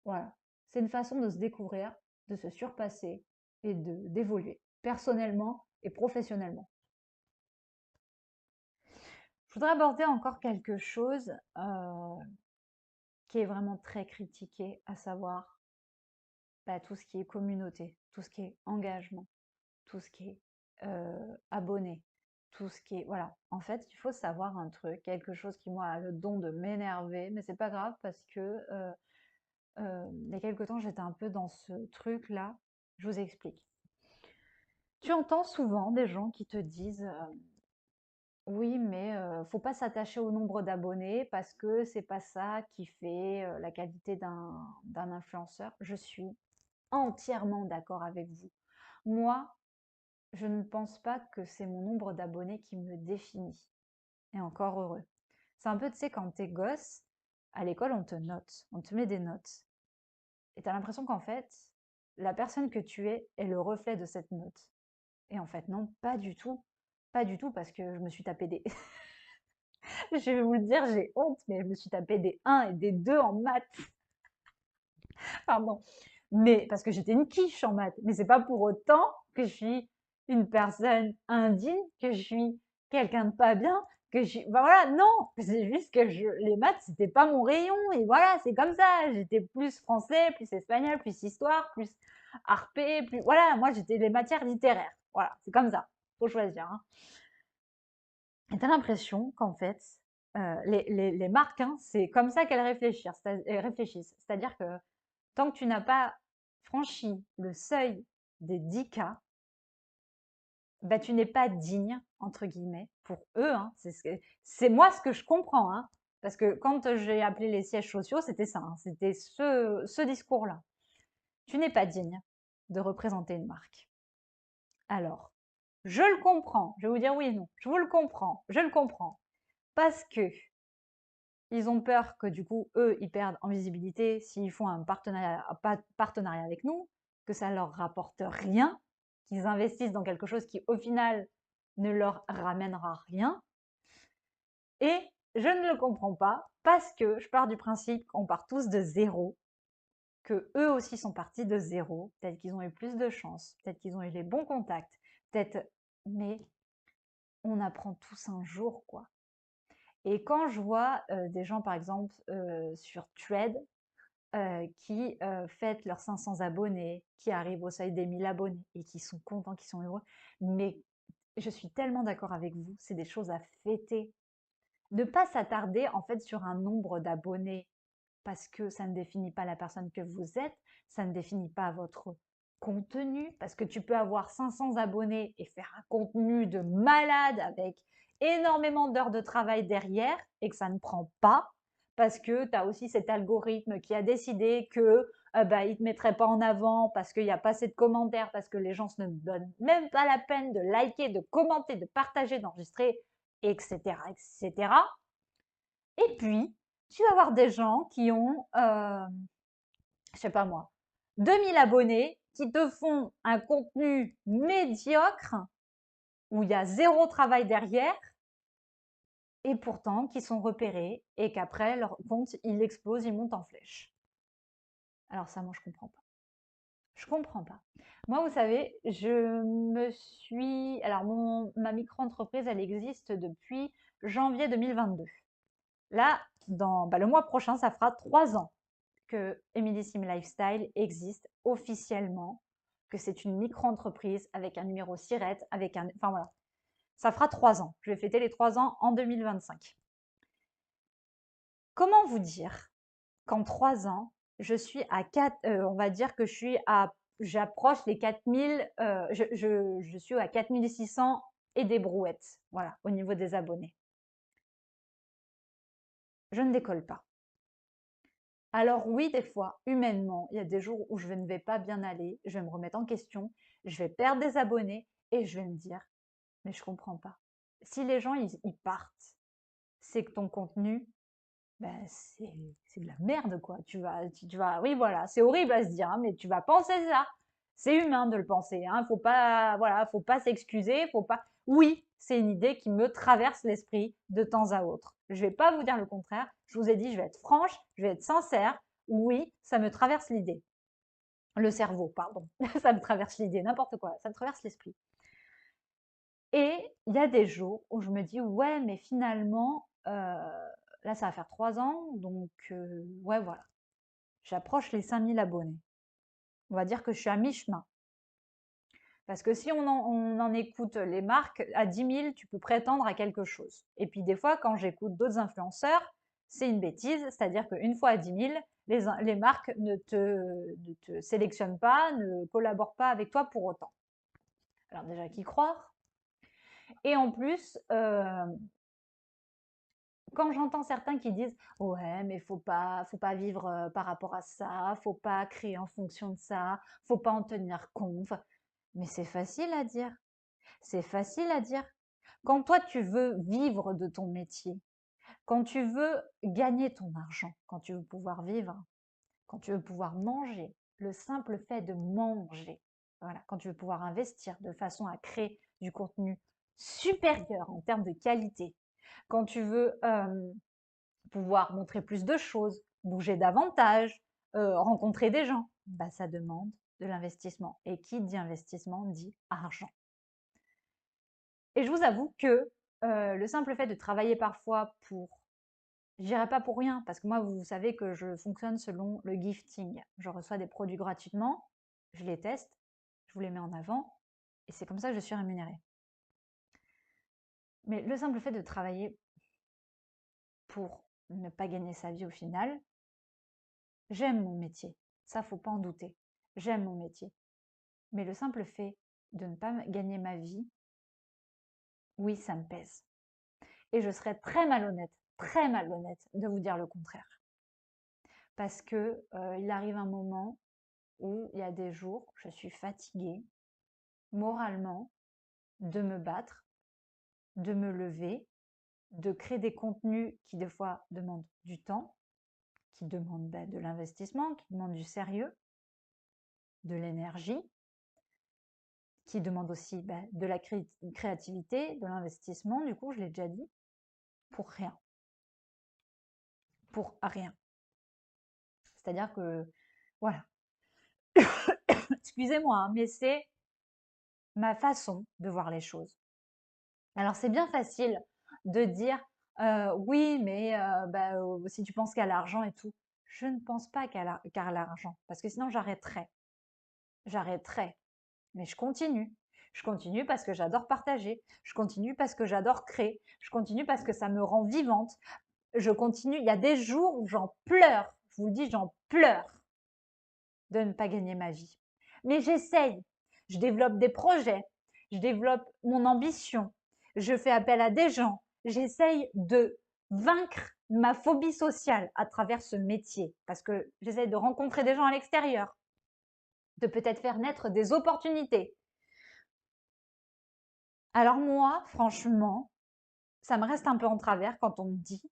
Voilà. C'est une façon de se découvrir, de se surpasser et d'évoluer personnellement et professionnellement. Je voudrais aborder encore quelque chose qui est vraiment très critiqué, à savoir bah, tout ce qui est communauté, tout ce qui est engagement, tout ce qui est abonné, tout ce qui est... Voilà, en fait, il faut savoir un truc, quelque chose qui, moi, a le don de m'énerver, mais c'est pas grave parce que il y a quelque temps, j'étais un peu dans ce truc-là. Je vous explique. Tu entends souvent des gens qui te disent oui, mais faut pas s'attacher au nombre d'abonnés parce que c'est pas ça qui fait la qualité d'un influenceur. Je suis entièrement d'accord avec vous. Moi, je ne pense pas que c'est mon nombre d'abonnés qui me définit. Et encore heureux. C'est un peu, tu sais, quand t'es gosse, à l'école, on te note, on te met des notes. Et t'as l'impression qu'en fait, la personne que tu es est le reflet de cette note. Et en fait, non, pas du tout. Pas du tout, parce que je me suis tapé des... je vais vous le dire, j'ai honte, mais je me suis tapé des 1 et des 2 en maths. Pardon. Mais parce que j'étais une quiche en maths. Mais c'est pas pour autant que je suis une personne indigne, que je suis quelqu'un de pas bien, que je suis. Ben voilà, non. C'est juste que les maths, c'était pas mon rayon. Et voilà, c'est comme ça. J'étais plus français, plus espagnol, plus histoire, plus arpé, plus. Voilà, moi, j'étais les matières littéraires. Voilà, c'est comme ça. faut choisir, hein. Et tu as l'impression qu'en fait, les marques, hein, c'est comme ça qu'elles réfléchissent. C'est-à-dire que tant que tu n'as pas franchi le seuil des 10K, bah, tu n'es pas «digne» entre guillemets pour eux, hein. C'est moi ce que je comprends, hein, parce que quand j'ai appelé les sièges sociaux, c'était ça, hein, c'était ce discours-là. Tu n'es pas digne de représenter une marque. Alors, je le comprends, je vais vous dire oui et non. Je vous le comprends, je le comprends. Parce que ils ont peur que du coup, eux, ils perdent en visibilité s'ils font un partenariat avec nous, que ça leur rapporte rien, qu'ils investissent dans quelque chose qui, au final, ne leur ramènera rien. Et je ne le comprends pas parce que je pars du principe qu'on part tous de zéro, que eux aussi sont partis de zéro. Peut-être qu'ils ont eu plus de chance, peut-être qu'ils ont eu les bons contacts, peut-être, mais on apprend tous un jour, quoi. Et quand je vois des gens, par exemple, sur Thread, qui fêtent leurs 500 abonnés, qui arrivent au seuil des 1000 abonnés et qui sont contents, qui sont heureux, mais je suis tellement d'accord avec vous, c'est des choses à fêter. Ne pas s'attarder en fait sur un nombre d'abonnés parce que ça ne définit pas la personne que vous êtes, ça ne définit pas votre contenu, parce que tu peux avoir 500 abonnés et faire un contenu de malade avec énormément d'heures de travail derrière et que ça ne prend pas, parce que tu as aussi cet algorithme qui a décidé que bah, il ne te mettrait pas en avant parce qu'il n'y a pas assez de commentaires, parce que les gens ne donnent même pas la peine de liker, de commenter, de partager, d'enregistrer, etc., etc. Et puis, tu vas avoir des gens qui ont, je sais pas moi, 2000 abonnés, qui te font un contenu médiocre, où il y a zéro travail derrière, et pourtant qui sont repérés, et qu'après, leur compte, il explose, il monte en flèche. Alors ça, moi, je comprends pas. Je comprends pas. Moi, vous savez, je me suis... Alors, ma micro-entreprise, elle existe depuis janvier 2022. Là, dans le mois prochain, ça fera 3 ans que Emily Sim Lifestyle existe officiellement, que c'est une micro-entreprise avec un numéro SIRET, avec un... Enfin voilà, ça fera 3 ans. Je vais fêter les 3 ans en 2025. Comment vous dire qu'en 3 ans, je suis à 4... on va dire que j'approche les 4000, je suis à 4600 et des brouettes, voilà, au niveau des abonnés. Je ne décolle pas. Alors oui, des fois, humainement, il y a des jours où je ne vais pas bien aller, je vais me remettre en question, je vais perdre des abonnés et je vais me dire, mais je comprends pas. Si les gens, ils partent, c'est que ton contenu, ben, c'est de la merde, quoi. Oui, voilà, c'est horrible à se dire, hein, mais tu vas penser ça. C'est humain de le penser, hein. Faut pas, voilà, faut pas s'excuser, faut pas. Oui, c'est une idée qui me traverse l'esprit de temps à autre. Je vais pas vous dire le contraire. Je vous ai dit, je vais être franche, je vais être sincère. Oui, ça me traverse l'idée. Le cerveau, pardon. Ça me traverse l'idée, n'importe quoi. Ça me traverse l'esprit. Et il y a des jours où je me dis, ouais, mais finalement, là, ça va faire 3 ans, donc ouais, voilà. J'approche les 5000 abonnés. On va dire que je suis à mi-chemin. Parce que si on en écoute les marques, à 10 000, tu peux prétendre à quelque chose. Et puis des fois, quand j'écoute d'autres influenceurs, c'est une bêtise, c'est-à-dire qu'une fois à 10 000, les marques ne te sélectionnent pas, ne collaborent pas avec toi pour autant. Alors déjà, qui croire? Et en plus, quand j'entends certains qui disent ouais, mais faut pas vivre par rapport à ça, faut pas créer en fonction de ça, faut pas en tenir compte. Mais c'est facile à dire. C'est facile à dire. Quand toi tu veux vivre de ton métier, quand tu veux gagner ton argent, quand tu veux pouvoir vivre, quand tu veux pouvoir manger, le simple fait de manger, voilà, quand tu veux pouvoir investir de façon à créer du contenu supérieur en termes de qualité, quand tu veux pouvoir montrer plus de choses, bouger davantage, rencontrer des gens, bah, ça demande de l'investissement. Et qui dit investissement dit argent. Et je vous avoue que le simple fait de travailler parfois pour, je dirais pas pour rien, parce que moi, vous savez que je fonctionne selon le gifting. Je reçois des produits gratuitement, je les teste, je vous les mets en avant, et c'est comme ça que je suis rémunérée. Mais le simple fait de travailler pour ne pas gagner sa vie au final, j'aime mon métier. Ça, faut pas en douter. J'aime mon métier. Mais le simple fait de ne pas gagner ma vie, oui, ça me pèse. Et je serais très malhonnête de vous dire le contraire. Parce que il arrive un moment où il y a des jours, je suis fatiguée, moralement, de me battre, de me lever, de créer des contenus qui des fois demandent du temps, qui demandent de l'investissement, qui demandent du sérieux, de l'énergie, qui demandent aussi de la créativité, de l'investissement, du coup, je l'ai déjà dit, pour rien. Pour rien. C'est-à-dire que, voilà, excusez-moi, hein, mais c'est ma façon de voir les choses. Alors, c'est bien facile de dire oui, mais si tu penses qu'à l'argent et tout. Je ne pense pas qu'à l'argent, parce que sinon j'arrêterais. J'arrêterais. Mais je continue. Je continue parce que j'adore partager. Je continue parce que j'adore créer. Je continue parce que ça me rend vivante. Je continue. Il y a des jours où j'en pleure. Je vous le dis, j'en pleure de ne pas gagner ma vie. Mais j'essaye. Je développe des projets. Je développe mon ambition. Je fais appel à des gens. J'essaye de vaincre ma phobie sociale à travers ce métier parce que j'essaye de rencontrer des gens à l'extérieur, de peut-être faire naître des opportunités. Alors moi, franchement, ça me reste un peu en travers quand on me dit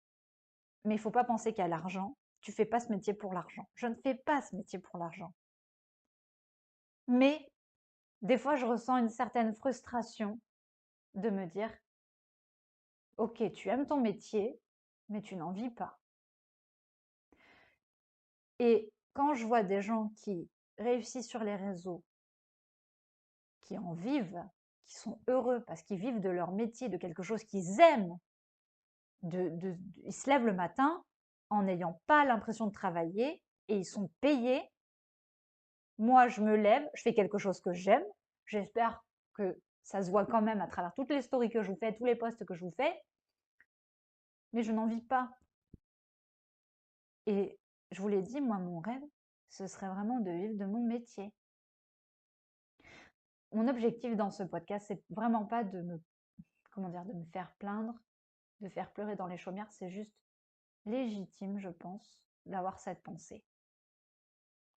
« mais il ne faut pas penser qu'à l'argent, tu ne fais pas ce métier pour l'argent ». Je ne fais pas ce métier pour l'argent. Mais des fois, je ressens une certaine frustration de me dire « ok, tu aimes ton métier, mais tu n'en vis pas ». Et quand je vois des gens qui réussissent sur les réseaux, qui en vivent, qui sont heureux parce qu'ils vivent de leur métier, de quelque chose qu'ils aiment, ils se lèvent le matin en n'ayant pas l'impression de travailler et ils sont payés. Moi, je me lève, je fais quelque chose que j'aime. J'espère que ça se voit quand même à travers toutes les stories que je vous fais, tous les posts que je vous fais. Mais je n'en vis pas. Et je vous l'ai dit, moi, mon rêve, ce serait vraiment de vivre de mon métier. Mon objectif dans ce podcast, c'est vraiment pas de me, de me faire plaindre, de faire pleurer dans les chaumières. C'est juste légitime, je pense, d'avoir cette pensée.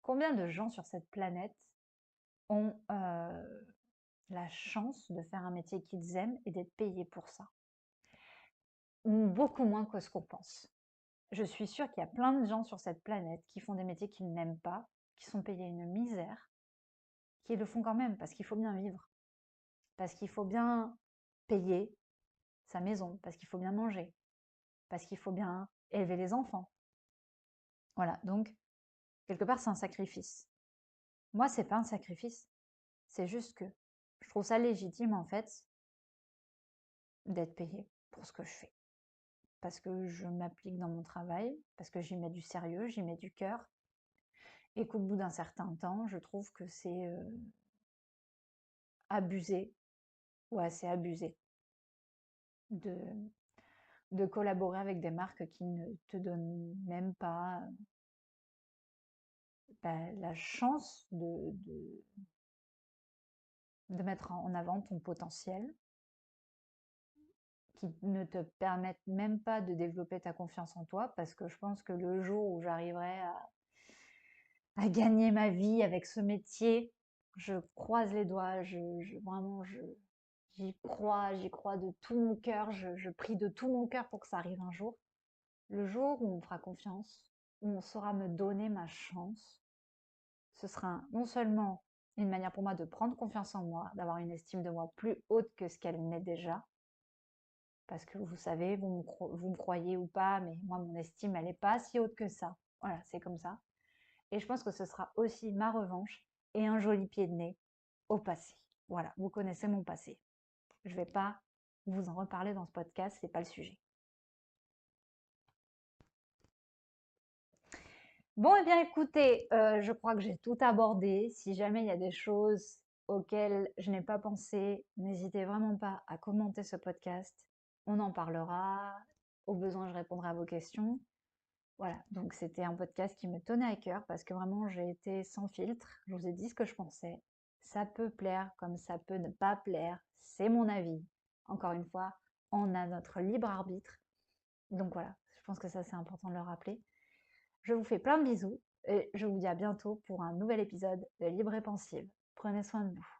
Combien de gens sur cette planète ont la chance de faire un métier qu'ils aiment et d'être payés pour ça? Beaucoup moins que ce qu'on pense. Je suis sûre qu'il y a plein de gens sur cette planète qui font des métiers qu'ils n'aiment pas, qui sont payés une misère, qui le font quand même parce qu'il faut bien vivre, parce qu'il faut bien payer sa maison, parce qu'il faut bien manger, parce qu'il faut bien élever les enfants. Voilà, donc quelque part c'est un sacrifice. Moi, c'est pas un sacrifice, c'est juste que je trouve ça légitime en fait d'être payée pour ce que je fais. Parce que je m'applique dans mon travail, parce que j'y mets du sérieux, j'y mets du cœur, et qu'au bout d'un certain temps, je trouve que c'est abusé, ou assez abusé, de collaborer avec des marques qui ne te donnent même pas la chance de mettre en avant ton potentiel, qui ne te permettent même pas de développer ta confiance en toi, parce que je pense que le jour où j'arriverai à gagner ma vie avec ce métier, je croise les doigts, vraiment, j'y crois de tout mon cœur, je prie de tout mon cœur pour que ça arrive un jour. Le jour où on me fera confiance, où on saura me donner ma chance, ce sera non seulement une manière pour moi de prendre confiance en moi, d'avoir une estime de moi plus haute que ce qu'elle n'est déjà, parce que vous savez, vous me croyez ou pas, mais moi, mon estime, elle n'est pas si haute que ça. Voilà, c'est comme ça. Et je pense que ce sera aussi ma revanche et un joli pied de nez au passé. Voilà, vous connaissez mon passé. Je ne vais pas vous en reparler dans ce podcast, c'est pas le sujet. Bon, eh bien écoutez, je crois que j'ai tout abordé. Si jamais il y a des choses auxquelles je n'ai pas pensé, n'hésitez vraiment pas à commenter ce podcast. On en parlera. Au besoin, je répondrai à vos questions. Voilà, donc c'était un podcast qui me tenait à cœur parce que vraiment j'ai été sans filtre. Je vous ai dit ce que je pensais. Ça peut plaire comme ça peut ne pas plaire. C'est mon avis. Encore une fois, on a notre libre arbitre. Donc voilà, je pense que ça c'est important de le rappeler. Je vous fais plein de bisous et je vous dis à bientôt pour un nouvel épisode de Libre et Pensive. Prenez soin de vous.